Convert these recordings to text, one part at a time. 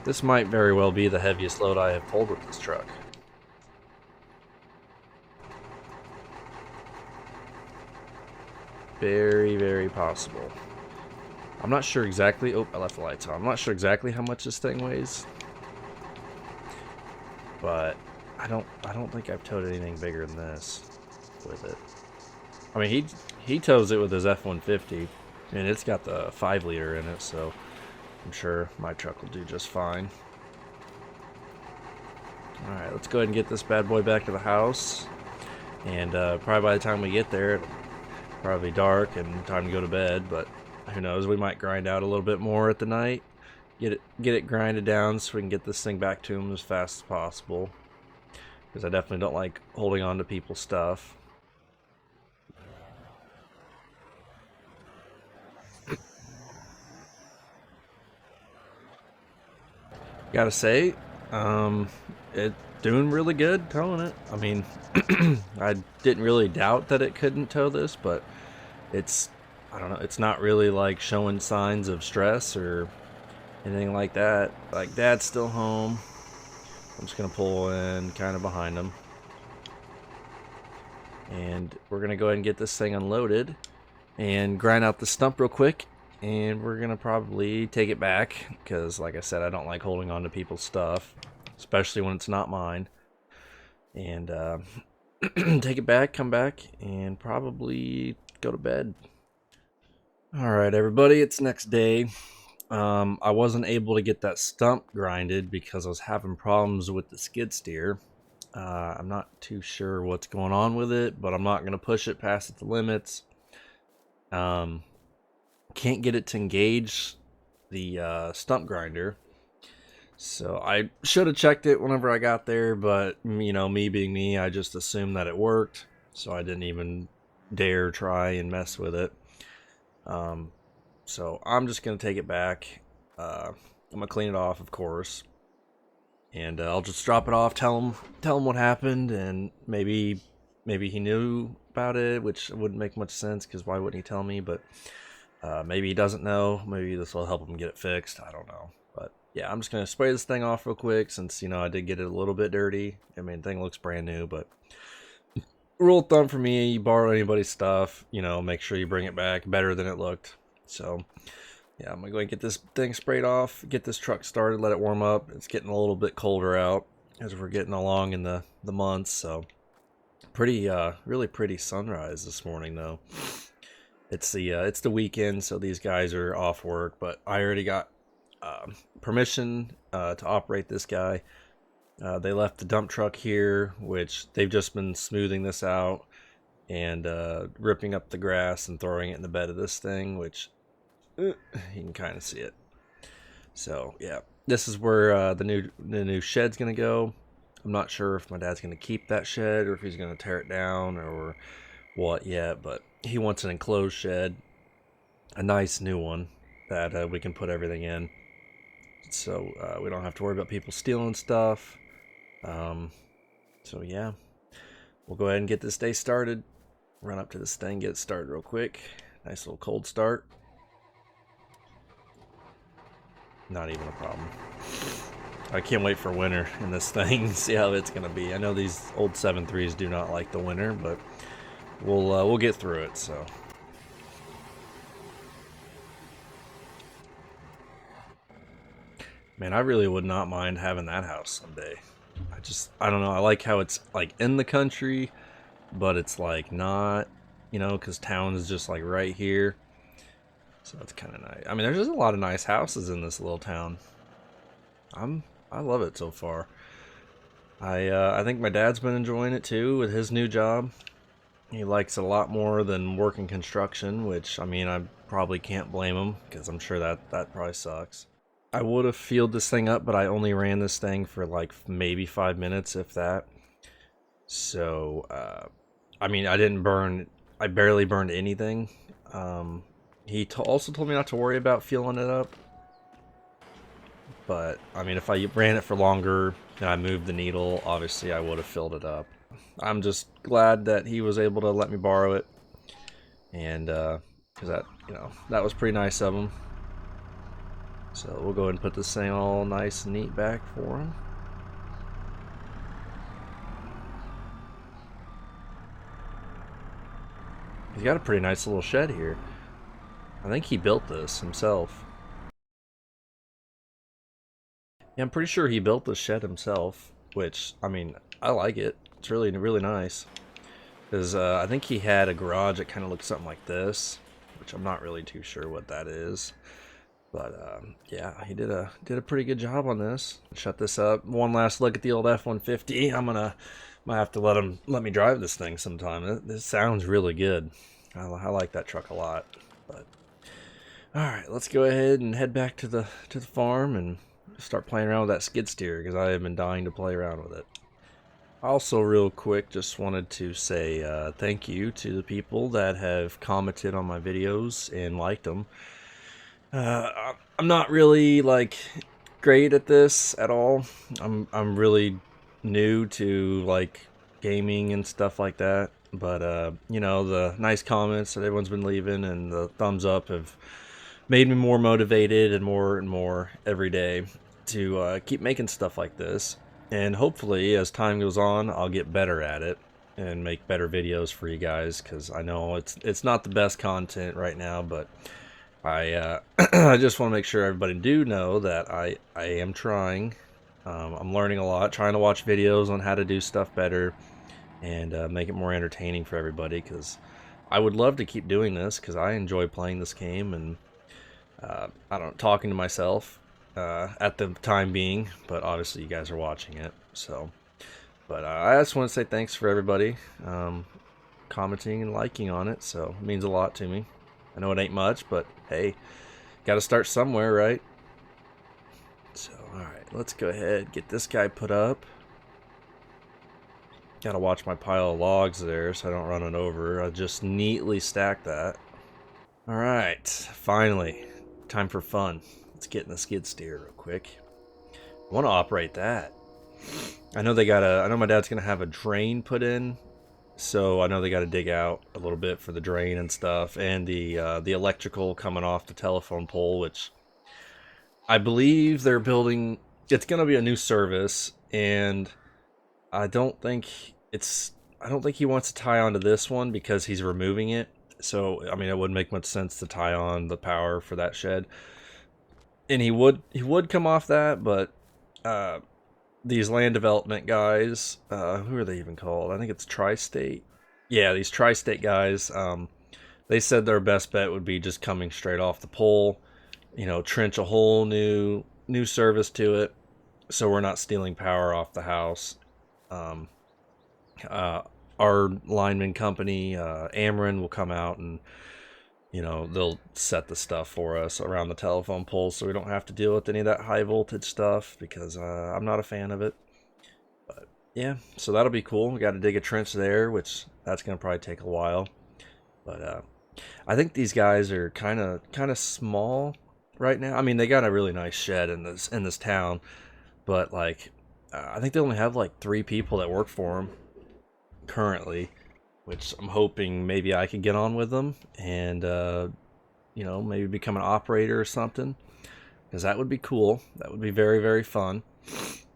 This might very well be the heaviest load I have pulled with this truck. Very, very possible. I'm not sure exactly. Oh, I left the lights on. I'm not sure exactly how much this thing weighs, but I don't think I've towed anything bigger than this with it. I mean, he tows it with his F-150, and it's got the 5-liter in it, so I'm sure my truck will do just fine. All right, let's go ahead and get this bad boy back to the house, and probably by the time we get there, it'll probably be dark and time to go to bed. But who knows? We might grind out a little bit more at the night, get it grinded down so we can get this thing back to him as fast as possible. Because I definitely don't like holding on to people's stuff. Gotta say, it doing really good towing it. I mean, I didn't really doubt that it couldn't tow this, but I don't know, it's not really like showing signs of stress or anything like that. Like, Dad's still home. I'm just gonna pull in kind of behind him, and we're gonna go ahead and get this thing unloaded and grind out the stump real quick, and we're gonna probably take it back because, like I said, I don't like holding on to people's stuff, especially when it's not mine. And take it back, come back, and probably go to bed. All right, everybody, it's next day. I wasn't able to get that stump grinded because I was having problems with the skid steer. I'm not too sure what's going on with it, but I'm not going to push it past its limits. Can't get it to engage the stump grinder. So I should have checked it whenever I got there, but you know, me being me, I just assumed that it worked, so I didn't even dare try and mess with it. So I'm just gonna take it back. I'm gonna clean it off, of course, and I'll just drop it off. Tell him what happened, and maybe he knew about it, which wouldn't make much sense because why wouldn't he tell me? But maybe he doesn't know. Maybe this will help him get it fixed. I don't know. But yeah, I'm just gonna spray this thing off real quick since, you know, I did get it a little bit dirty. I mean, the thing looks brand new, but rule of thumb for me, you borrow anybody's stuff, you know, make sure you bring it back better than it looked. So yeah, I'm gonna go and get this thing sprayed off, get this truck started, let it warm up. It's getting a little bit colder out as we're getting along in the months. So pretty really pretty sunrise this morning though. It's the weekend, so these guys are off work, but I already got permission to operate this guy. They left the dump truck here, which they've just been smoothing this out and ripping up the grass and throwing it in the bed of this thing, which you can kind of see it. So yeah, this is where the new shed's gonna go. I'm not sure if my dad's gonna keep that shed or if he's gonna tear it down or what yet, but he wants an enclosed shed, a nice new one that we can put everything in, so we don't have to worry about people stealing stuff. So yeah, we'll go ahead and get this day started. Run up to this thing, get it started real quick. Nice little cold start. Not even a problem. I can't wait for winter in this thing. See how it's gonna be. I know these old 7.3s do not like the winter, but we'll get through it. So man, I really would not mind having that house someday. I don't know. I like how it's like in the country, but it's like not, you know, because town is just like right here. So that's kind of nice. I mean, there's just a lot of nice houses in this little town. I love it so far. I think my dad's been enjoying it too with his new job. He likes it a lot more than working construction, which, I mean, I probably can't blame him because I'm sure that probably sucks. I would have filled this thing up, but I only ran this thing for like maybe 5 minutes, if that. So, I mean, I barely burned anything. He also told me not to worry about filling it up. But, I mean, if I ran it for longer and I moved the needle, obviously I would have filled it up. I'm just glad that he was able to let me borrow it. And, because that, you know, that was pretty nice of him. So we'll go ahead and put this thing all nice and neat back for him. He's got a pretty nice little shed here. I think he built this himself. Yeah, I'm pretty sure he built this shed himself, which, I mean, I like it. It's really, really nice. Because I think he had a garage that kind of looked something like this, which I'm not really too sure what that is. But yeah, he did a pretty good job on this. Shut this up. One last look at the old F-150. Might have to let me drive this thing sometime. This sounds really good. I like that truck a lot. But all right, let's go ahead and head back to the farm and start playing around with that skid steer because I have been dying to play around with it. Also, real quick, just wanted to say thank you to the people that have commented on my videos and liked them. I'm not really like great at this at all. I'm really new to like gaming and stuff like that. But you know, the nice comments that everyone's been leaving and the thumbs up have made me more motivated and more every day to keep making stuff like this. And hopefully, as time goes on, I'll get better at it and make better videos for you guys. Because I know it's not the best content right now, but I I just want to make sure everybody do know that I am trying. I'm learning a lot, trying to watch videos on how to do stuff better and make it more entertaining for everybody. Because I would love to keep doing this because I enjoy playing this game and I don't talking to myself at the time being, but obviously you guys are watching it. So, but I just want to say thanks for everybody commenting and liking on it. So it means a lot to me. I know it ain't much, but hey, got to start somewhere, right? So, all right, let's go ahead get this guy put up. Got to watch my pile of logs there so I don't run it over. I just neatly stack that. All right, finally, time for fun. Let's get in the skid steer real quick. I want to operate that. I know my dad's gonna have a drain put in, so I know they got to dig out a little bit for the drain and stuff, and the electrical coming off the telephone pole, which I believe they're building. It's gonna be a new service, and I don't think he wants to tie onto this one because he's removing it. So I mean, it wouldn't make much sense to tie on the power for that shed. And he would come off that, but these land development guys, who are they even called? I think it's Tri-State. Yeah, these Tri-State guys, they said their best bet would be just coming straight off the pole, you know, trench a whole new service to it, so we're not stealing power off the house. Our lineman company, Ameren, will come out and, you know, they'll set the stuff for us around the telephone poles so we don't have to deal with any of that high voltage stuff because I'm not a fan of it. But yeah, so that'll be cool. We got to dig a trench there, which that's going to probably take a while. But I think these guys are kind of small right now. I mean, they got a really nice shed in this town, but like I think they only have like 3 people that work for them currently, which I'm hoping maybe I could get on with them and, you know, maybe become an operator or something, because that would be cool. That would be very, very fun,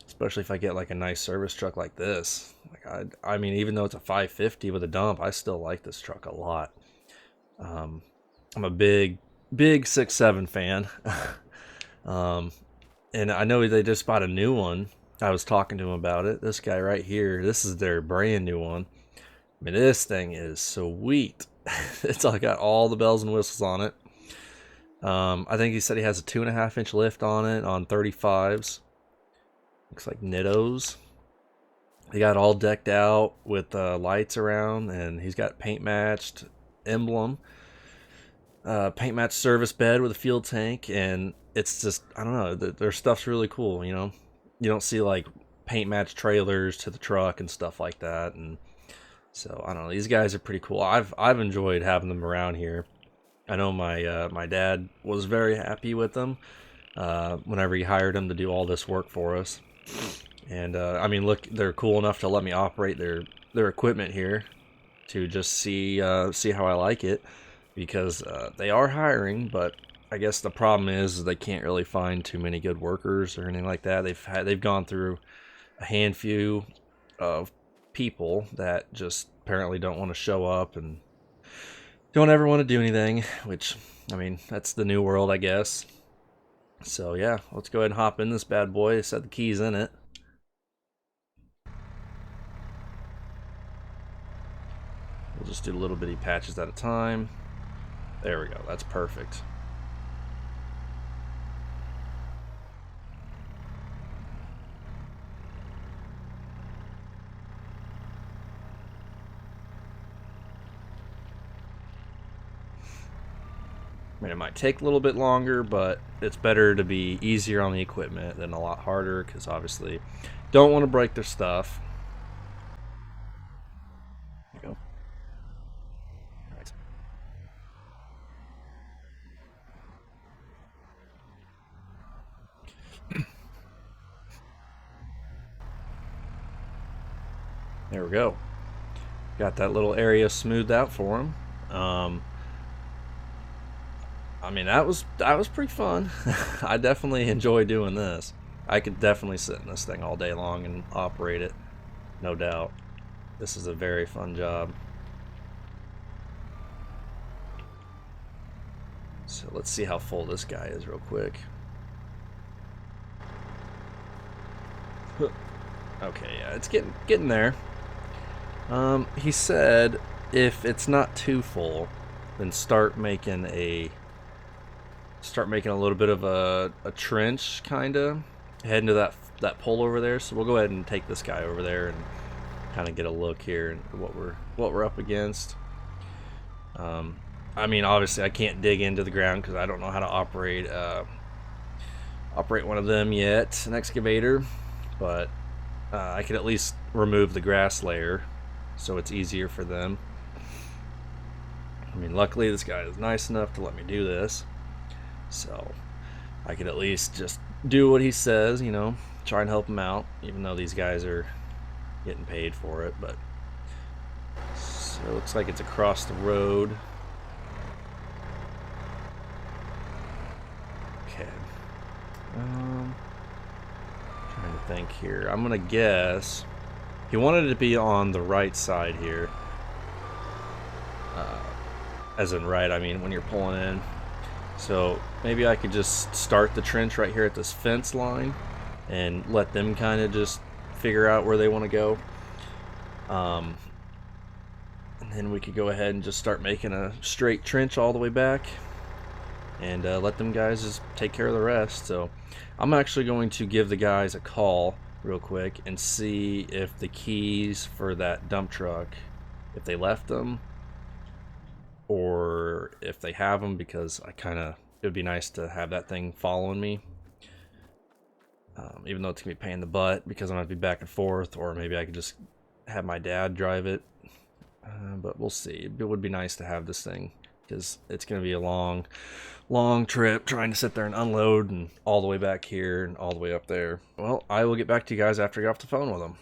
especially if I get like a nice service truck like this. Like I mean, even though it's a 550 with a dump, I still like this truck a lot. I'm a big 6.7 fan. And I know they just bought a new one. I was talking to him about it. This guy right here, this is their brand new one. I mean, this thing is sweet. It's all got all the bells and whistles on it. I think he said he has a 2.5-inch lift on it on 35s. Looks like Nittos. He got all decked out with lights around, and he's got paint matched emblem. Paint matched service bed with a fuel tank, and it's just, I don't know, their stuff's really cool, you know? You don't see like paint matched trailers to the truck and stuff like that, and so I don't know. These guys are pretty cool. I've enjoyed having them around here. I know my dad was very happy with them whenever he hired them to do all this work for us. And I mean, look, they're cool enough to let me operate their equipment here to just see how I like it, because they are hiring, but I guess the problem is they can't really find too many good workers or anything like that. They've gone through a handful of people that just apparently don't want to show up and don't ever want to do anything, which, I mean, that's the new world, I guess. So yeah, let's go ahead and hop in this bad boy, set the keys in it. We'll just do little bitty patches at a time. There we go, that's perfect. I mean, it might take a little bit longer, but it's better to be easier on the equipment than a lot harder, because obviously don't want to break their stuff. There you go. All right. There we go. Got that little area smoothed out for him. I mean, that was pretty fun. I definitely enjoy doing this. I could definitely sit in this thing all day long and operate it, no doubt. This is a very fun job. So let's see how full this guy is real quick. Okay, yeah, it's getting there. He said if it's not too full, then start making a little bit of a trench, kinda heading to that pole over there. So we'll go ahead and take this guy over there and kind of get a look here and what we're up against. I mean, obviously I can't dig into the ground because I don't know how to operate one of them yet, an excavator, but I can at least remove the grass layer so it's easier for them. I mean, luckily this guy is nice enough to let me do this, so I could at least just do what he says, you know, try and help him out, even though these guys are getting paid for it. But so it looks like it's across the road. Okay. Trying to think here. I'm gonna guess he wanted it to be on the right side here. As in right, I mean when you're pulling in. So maybe I could just start the trench right here at this fence line and let them kind of just figure out where they want to go. And then we could go ahead and just start making a straight trench all the way back and let them guys just take care of the rest. So I'm actually going to give the guys a call real quick and see if the keys for that dump truck, if they left them or if they have them, because it would be nice to have that thing following me, even though it's gonna be a pain in the butt because I'm gonna be back and forth, or maybe I could just have my dad drive it, but we'll see. It would be nice to have this thing because it's gonna be a long trip trying to sit there and unload and all the way back here and all the way up there. Well, I will get back to you guys after I get off the phone with them.